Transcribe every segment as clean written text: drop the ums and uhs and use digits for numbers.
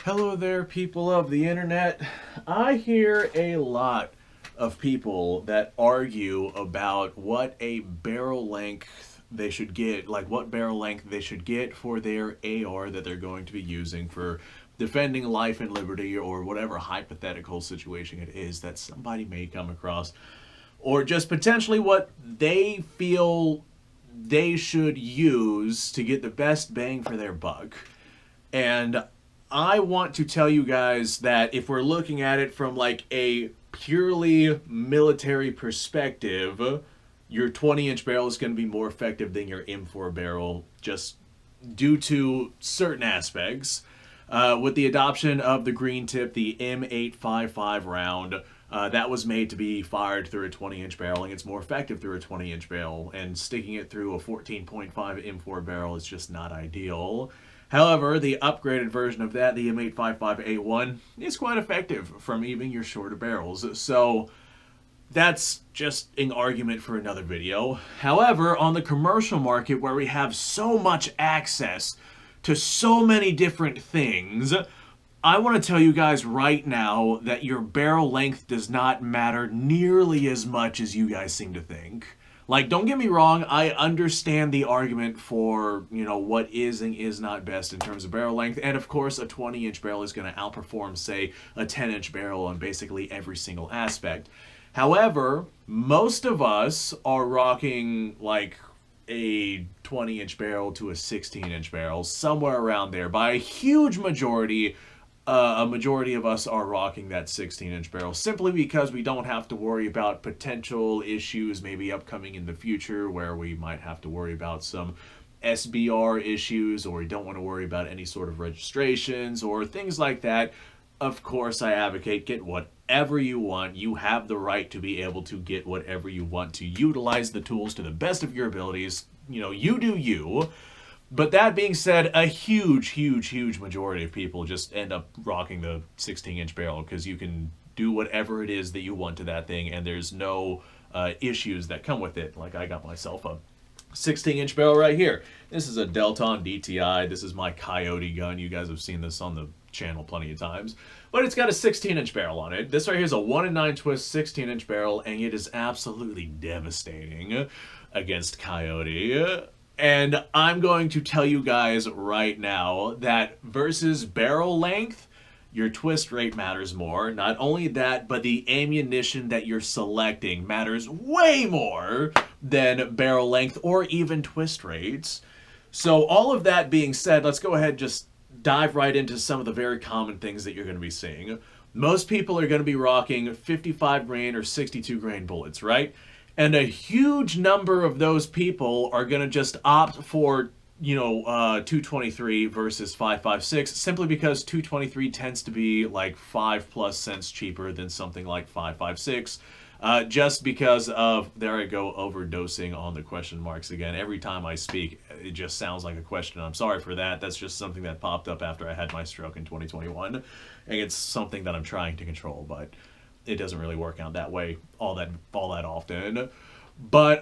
Hello there, people of the internet. I hear a lot of people that argue about what a barrel length they should get, like what barrel length they should get for their AR that they're going to be using for defending life and liberty or whatever hypothetical situation it is that somebody may come across, or just potentially what they feel they should use to get the best bang for their buck. And I want to tell you guys that if we're looking at it from like a purely military perspective, your 20-inch barrel is going to be more effective than your M4 barrel just due to certain aspects. With the adoption of the green tip, the M855 round, that was made to be fired through a 20-inch barrel, and it's more effective through a 20-inch barrel. And sticking it through a 14.5 M4 barrel is just not ideal. However, the upgraded version of that, the M855A1, is quite effective from even your shorter barrels. So that's just an argument for another video. However, on the commercial market where we have so much access to so many different things, I want to tell you guys right now that your barrel length does not matter nearly as much as you guys seem to think. Like, don't get me wrong, I understand the argument for, what is and is not best in terms of barrel length. And of course, a 20-inch barrel is going to outperform, say, a 10-inch barrel on basically every single aspect. However, most of us are rocking, like, a 20-inch barrel to a 16-inch barrel, somewhere around there. By a huge majority, a majority of us are rocking that 16-inch barrel simply because we don't have to worry about potential issues maybe upcoming in the future where we might have to worry about some SBR issues, or we don't want to worry about any sort of registrations or things like that. Of course, I advocate get whatever you want. You have the right to be able to get whatever you want, to utilize the tools to the best of your abilities. You do you. But that being said, a huge majority of people just end up rocking the 16-inch barrel because you can do whatever it is that you want to that thing, and there's no issues that come with it. Like, I got myself a 16-inch barrel right here. This is a Delton DTI. This is my Coyote gun. You guys have seen this on the channel plenty of times. But it's got a 16-inch barrel on it. This right here is a 1-in-9 twist 16-inch barrel, and it is absolutely devastating against Coyote. And I'm going to tell you guys right now that versus barrel length, your twist rate matters more. Not only that, but the ammunition that you're selecting matters way more than barrel length or even twist rates. So all of that being said, let's go ahead and just dive right into some of the very common things that you're going to be seeing. Most people are going to be rocking 55 grain or 62 grain bullets, right? And a huge number of those people are going to just opt for, 223 versus 556, simply because 223 tends to be like 5+ cents cheaper than something like 556. Just because of, there I go, overdosing on the question marks again. Every time I speak, it just sounds like a question. I'm sorry for that. That's just something that popped up after I had my stroke in 2021. And it's something that I'm trying to control, but it doesn't really work out that way all that often. But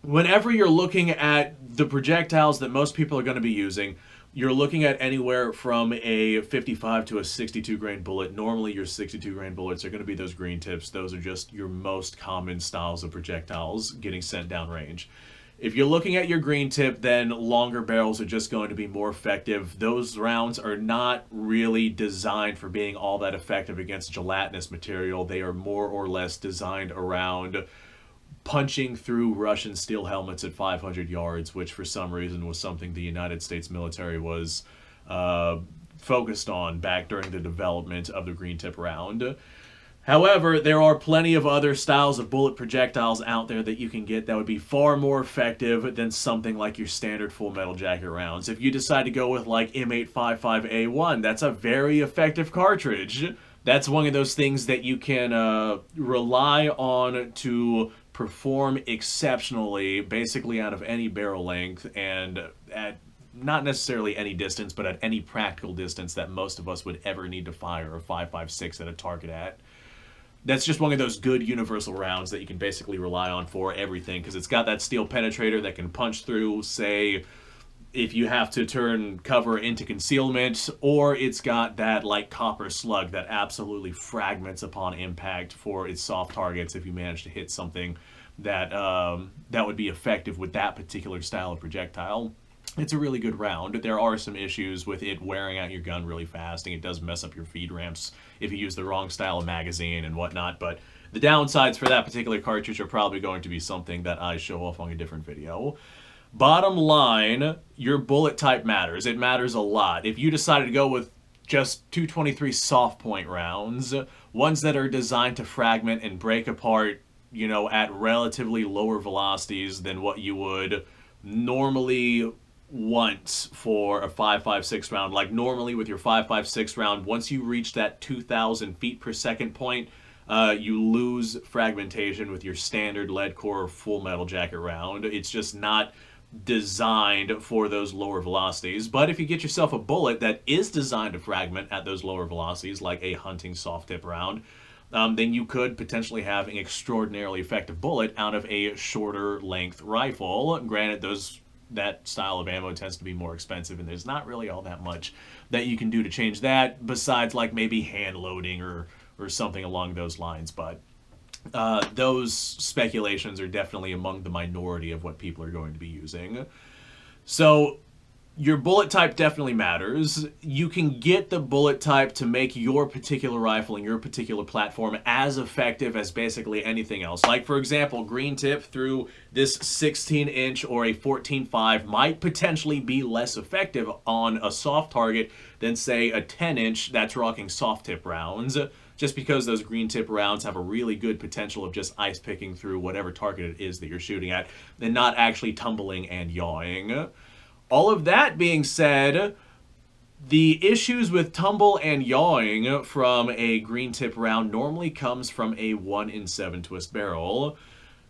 whenever you're looking at the projectiles that most people are going to be using, you're looking at anywhere from a 55 to a 62 grain bullet. Normally your 62 grain bullets are going to be those green tips. Those are just your most common styles of projectiles getting sent downrange. If you're looking at your green tip, then longer barrels are just going to be more effective. Those rounds are not really designed for being all that effective against gelatinous material. They are more or less designed around punching through Russian steel helmets at 500 yards, which for some reason was something the United States military was focused on back during the development of the green tip round. However, there are plenty of other styles of bullet projectiles out there that you can get that would be far more effective than something like your standard Full Metal Jacket rounds. If you decide to go with like M855A1, that's a very effective cartridge. That's one of those things that you can rely on to perform exceptionally, basically out of any barrel length and at not necessarily any distance, but at any practical distance that most of us would ever need to fire a 5.56 at a target at. That's just one of those good universal rounds that you can basically rely on for everything, because it's got that steel penetrator that can punch through, say, if you have to turn cover into concealment, or it's got that like copper slug that absolutely fragments upon impact for its soft targets if you manage to hit something that that would be effective with that particular style of projectile. It's a really good round. There are some issues with it wearing out your gun really fast, and it does mess up your feed ramps if you use the wrong style of magazine and whatnot, but the downsides for that particular cartridge are probably going to be something that I show off on a different video. Bottom line, your bullet type matters. It matters a lot. If you decided to go with just 223 soft point rounds, ones that are designed to fragment and break apart, you know, at relatively lower velocities than what you would normally want for a 5.56 round. Like normally with your 5.56 round, once you reach that 2,000 feet per second point, you lose fragmentation with your standard lead core full metal jacket round. It's just not designed for those lower velocities. But if you get yourself a bullet that is designed to fragment at those lower velocities, like a hunting soft tip round, then you could potentially have an extraordinarily effective bullet out of a shorter length rifle. Granted, that style of ammo tends to be more expensive, and there's not really all that much that you can do to change that besides like maybe hand loading or something along those lines. But those speculations are definitely among the minority of what people are going to be using. So your bullet type definitely matters. You can get the bullet type to make your particular rifle and your particular platform as effective as basically anything else. Like, for example, green tip through this 16-inch or a 14.5 might potentially be less effective on a soft target than, say, a 10-inch that's rocking soft tip rounds, just because those green tip rounds have a really good potential of just ice picking through whatever target it is that you're shooting at and not actually tumbling and yawing. All of that being said, the issues with tumble and yawing from a green tip round normally comes from a 1-in-7 twist barrel.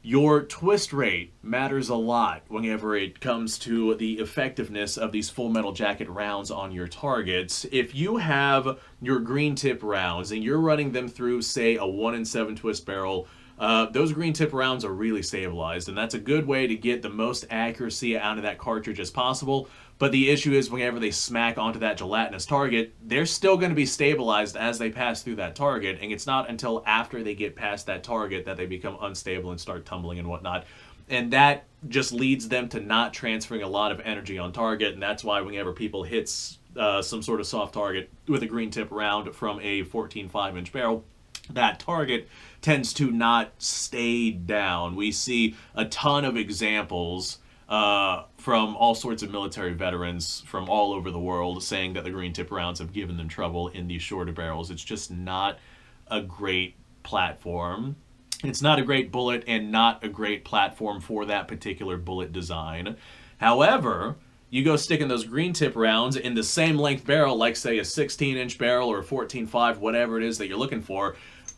Your twist rate matters a lot whenever it comes to the effectiveness of these full metal jacket rounds on your targets. If you have your green tip rounds and you're running them through, say, a 1-in-7 twist barrel, those green tip rounds are really stabilized, and that's a good way to get the most accuracy out of that cartridge as possible. But the issue is whenever they smack onto that gelatinous target, they're still going to be stabilized as they pass through that target, and it's not until after they get past that target that they become unstable and start tumbling and whatnot. And that just leads them to not transferring a lot of energy on target, and that's why whenever people hit some sort of soft target with a green tip round from a 14.5-inch barrel, that target tends to not stay down. We see a ton of examples from all sorts of military veterans from all over the world saying that the green tip rounds have given them trouble in these shorter barrels. It's just not a great platform. It's not a great bullet and not a great platform for that particular bullet design. However, you go sticking those green tip rounds in the same length barrel, like say a 16-inch barrel or a 14.5, whatever it is that you're looking for,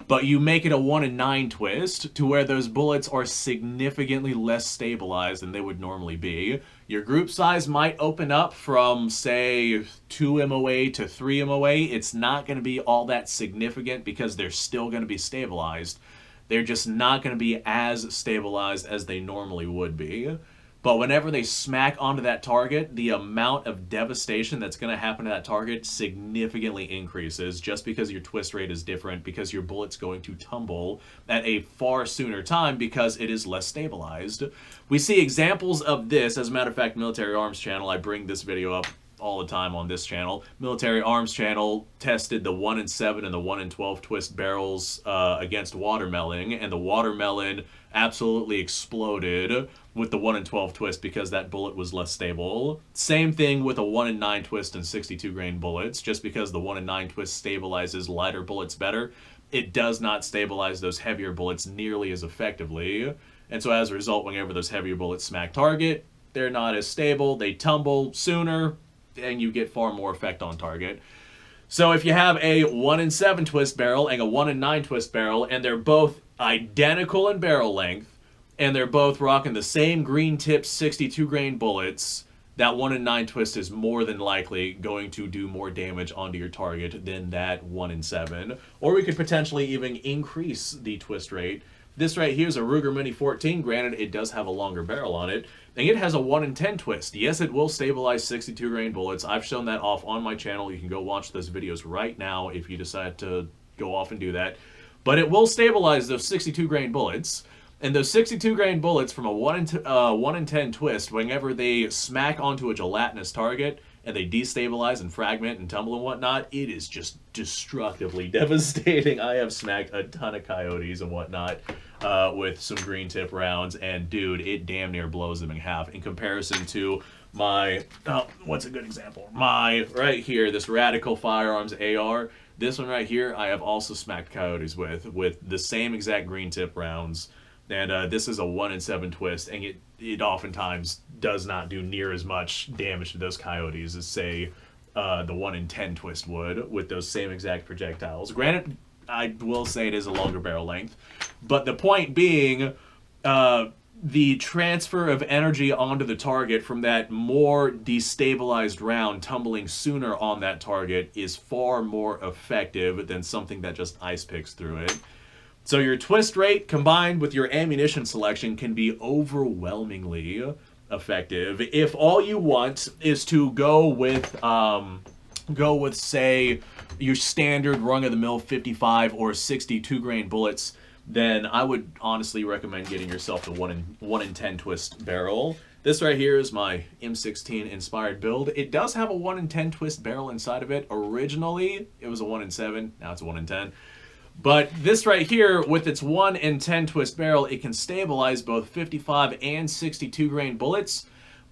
but you make it a 1-in-9 twist to where those bullets are significantly less stabilized than they would normally be. Your group size might open up from, say, 2 MOA to 3 MOA. It's not going to be all that significant because they're still going to be stabilized. They're just not going to be as stabilized as they normally would be. But whenever they smack onto that target, the amount of devastation that's going to happen to that target significantly increases just because your twist rate is different, because your bullet's going to tumble at a far sooner time because it is less stabilized. We see examples of this. As a matter of fact, Military Arms Channel, I bring this video up all the time on this channel. Military Arms Channel tested the 1-in-7 and the 1-in-12 twist barrels against watermelon, and the watermelon absolutely exploded with the 1-in-12 twist because that bullet was less stable. Same thing with a 1-in-9 twist and 62 grain bullets. Just because the 1-in-9 twist stabilizes lighter bullets better, it does not stabilize those heavier bullets nearly as effectively. And so as a result, whenever those heavier bullets smack target, they're not as stable, they tumble sooner, and you get far more effect on target. So if you have a 1-in-7 twist barrel and a 1-in-9 twist barrel, and they're both identical in barrel length, and they're both rocking the same green tip 62 grain bullets, that 1-in-9 twist is more than likely going to do more damage onto your target than that 1-in-7. Or we could potentially even increase the twist rate. This right here is a Ruger Mini 14. Granted, it does have a longer barrel on it, and it has a 1 in 10 twist. Yes, it will stabilize 62 grain bullets. I've shown that off on my channel. You can go watch those videos right now if you decide to go off and do that. But it will stabilize those 62 grain bullets. And those 62 grain bullets from a 1 in 10 twist, whenever they smack onto a gelatinous target and they destabilize and fragment and tumble and whatnot, it is just destructively devastating. I have smacked a ton of coyotes and whatnot with some green tip rounds, and dude, it damn near blows them in half in comparison to my, what's a good example? My, right here, this Radical Firearms AR. This one right here, I have also smacked coyotes with the same exact green tip rounds. And this is a 1 in 7 twist, and it oftentimes does not do near as much damage to those coyotes as, say, the 1 in 10 twist would with those same exact projectiles. Granted, I will say it is a longer barrel length, but the point being, the transfer of energy onto the target from that more destabilized round tumbling sooner on that target is far more effective than something that just ice picks through it. So your twist rate combined with your ammunition selection can be overwhelmingly effective. If all you want is to go with say your standard run-of-the-mill 55 or 62 grain bullets, then I would honestly recommend getting yourself the 1 in 10 twist barrel. This right here is my M16 inspired build. It does have a 1 in 10 twist barrel inside of it. Originally, it was a 1 in 7. Now it's a 1 in 10. But this right here, with its 1 in 10 twist barrel, it can stabilize both 55 and 62 grain bullets,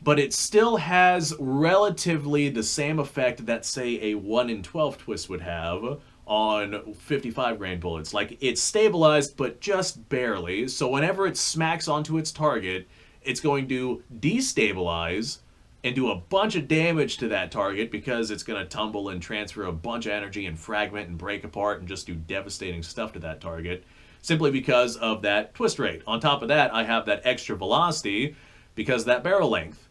but it still has relatively the same effect that, say, a 1 in 12 twist would have on 55 grain bullets. Like, it's stabilized, but just barely. So whenever it smacks onto its target, it's going to destabilize and do a bunch of damage to that target because it's going to tumble and transfer a bunch of energy and fragment and break apart and just do devastating stuff to that target simply because of that twist rate. On top of that, I have that extra velocity because of that barrel length.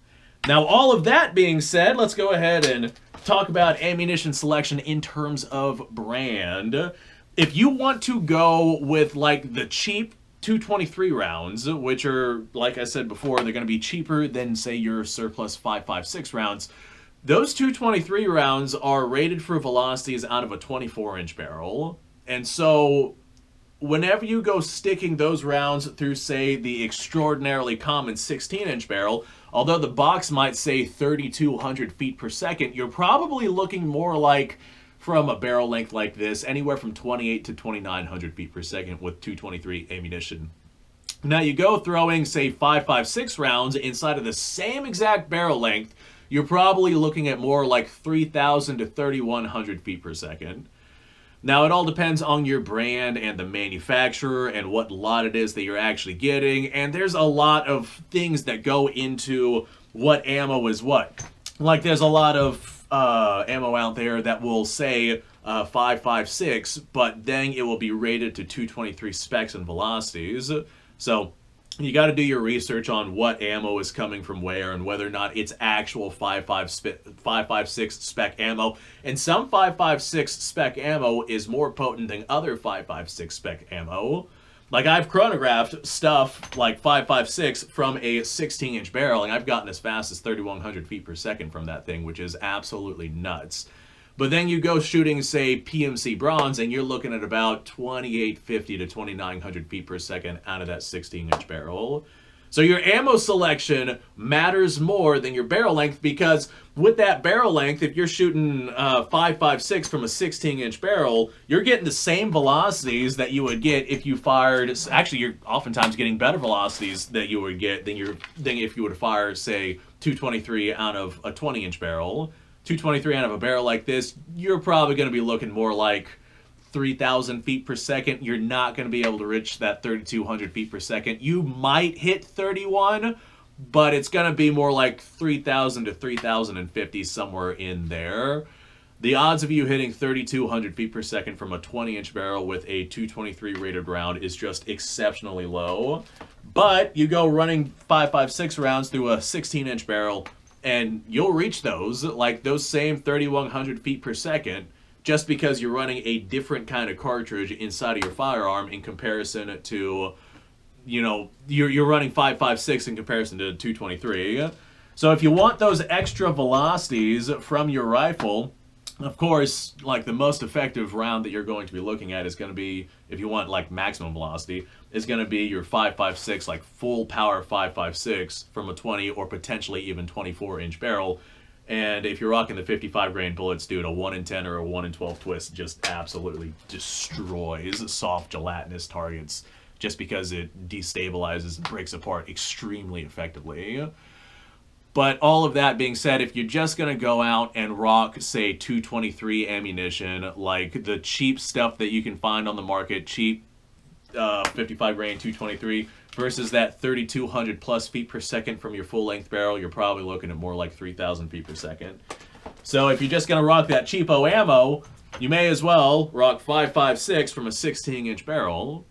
Now, all of that being said, let's go ahead and talk about ammunition selection in terms of brand. If you want to go with like the cheap 223 rounds, which are, like I said before, they're going to be cheaper than, say, your surplus 5.56 rounds. Those 223 rounds are rated for velocities out of a 24-inch barrel. And so whenever you go sticking those rounds through, say, the extraordinarily common 16-inch barrel, although the box might say 3,200 feet per second, you're probably looking more like, from a barrel length like this, anywhere from 28 to 2,900 feet per second with 223 ammunition. Now you go throwing, say, 5.56 rounds inside of the same exact barrel length, you're probably looking at more like 3,000 to 3,100 feet per second. Now it all depends on your brand and the manufacturer and what lot it is that you're actually getting, and there's a lot of things that go into what ammo is what. Like, there's a lot of ammo out there that will say 5.56, but then it will be rated to 223 specs and velocities. So you got to do your research on what ammo is coming from where and whether or not it's actual 5.56 spec ammo. And some 5.56 spec ammo is more potent than other 5.56 spec ammo. Like, I've chronographed stuff like 5.56 from a 16-inch barrel, and I've gotten as fast as 3,100 feet per second from that thing, which is absolutely nuts. But then you go shooting, say, PMC bronze, and you're looking at about 2,850 to 2,900 feet per second out of that 16-inch barrel. So your ammo selection matters more than your barrel length, because with that barrel length, if you're shooting 5.56 from a 16-inch barrel, you're getting the same velocities that you would get if you fired. Actually, you're oftentimes getting better velocities that you would get than if you would fire, say, 223 out of a 20-inch barrel. 223 out of a barrel like this, you're probably going to be looking more like 3,000 feet per second. You're not going to be able to reach that 3,200 feet per second. You might hit 31, but it's going to be more like 3,000 to 3,050, somewhere in there. The odds of you hitting 3,200 feet per second from a 20-inch barrel with a 223 rated round is just exceptionally low. But you go running 5.56 rounds through a 16-inch barrel, and you'll reach those, like those same 3,100 feet per second, just because you're running a different kind of cartridge inside of your firearm in comparison to you know, you're running 5.56 in comparison to 223. So if you want those extra velocities from your rifle, of course, like the most effective round that you're going to be looking at is going to be, if you want like maximum velocity, is going to be your 5.56, like full power 5.56 from a 20 or potentially even 24-inch barrel. And if you're rocking the 55 grain bullets, dude, a 1 in 10 or a 1 in 12 twist just absolutely destroys soft gelatinous targets just because it destabilizes and breaks apart extremely effectively. But all of that being said, if you're just going to go out and rock, say, 223 ammunition, like the cheap stuff that you can find on the market, cheap 55 grain 223, versus that 3,200 plus feet per second from your full-length barrel, you're probably looking at more like 3,000 feet per second. So if you're just going to rock that cheapo ammo, you may as well rock 5.56 from a 16-inch barrel,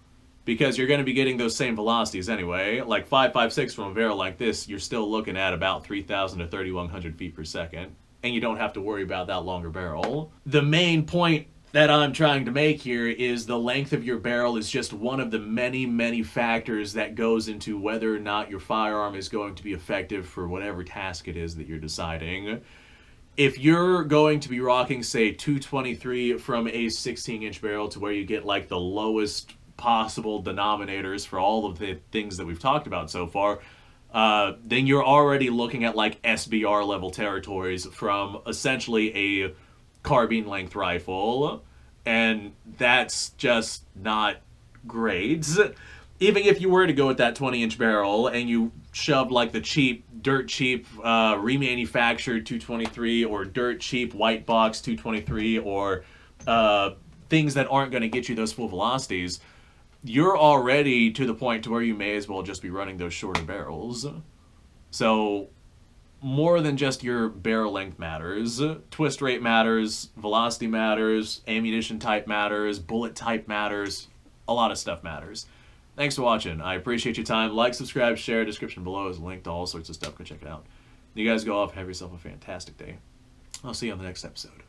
because you're going to be getting those same velocities anyway. Like 5.56 from a barrel like this, you're still looking at about 3,000 to 3,100 feet per second, and you don't have to worry about that longer barrel. The main point that I'm trying to make here is the length of your barrel is just one of the many, many factors that goes into whether or not your firearm is going to be effective for whatever task it is that you're deciding. If you're going to be rocking, say, 223 from a 16-inch barrel to where you get like the lowest possible denominators for all of the things that we've talked about so far, then you're already looking at like SBR level territories from essentially a carbine length rifle, and that's just not great. Even if you were to go with that 20-inch barrel and you shoved like the cheap, dirt cheap remanufactured 223 or dirt cheap white box 223 or things that aren't going to get you those full velocities, you're already to the point to where you may as well just be running those shorter barrels. So more than just your barrel length matters. Twist rate matters, velocity matters, ammunition type matters, bullet type matters. A lot of stuff matters. Thanks for watching. I appreciate your time. Like, subscribe, share. Description below is a link to all sorts of stuff. Go check it out. You guys go off. Have yourself a fantastic day. I'll see you on the next episode.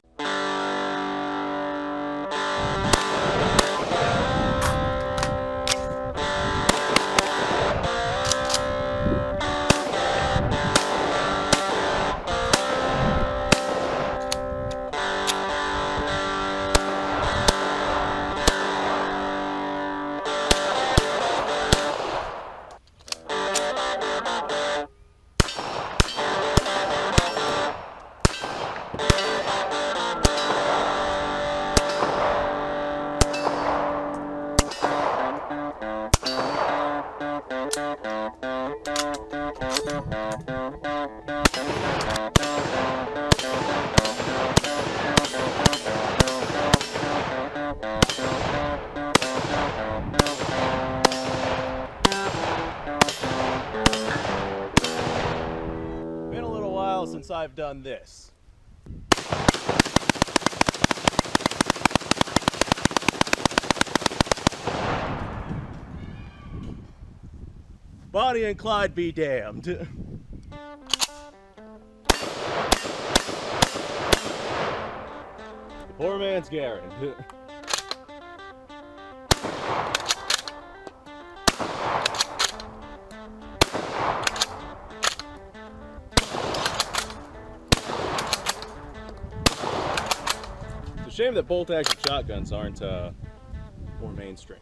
Been a little while since I've done this. Bonnie and Clyde be damned. Poor man's Garen. It's a shame that bolt-action shotguns aren't more mainstream.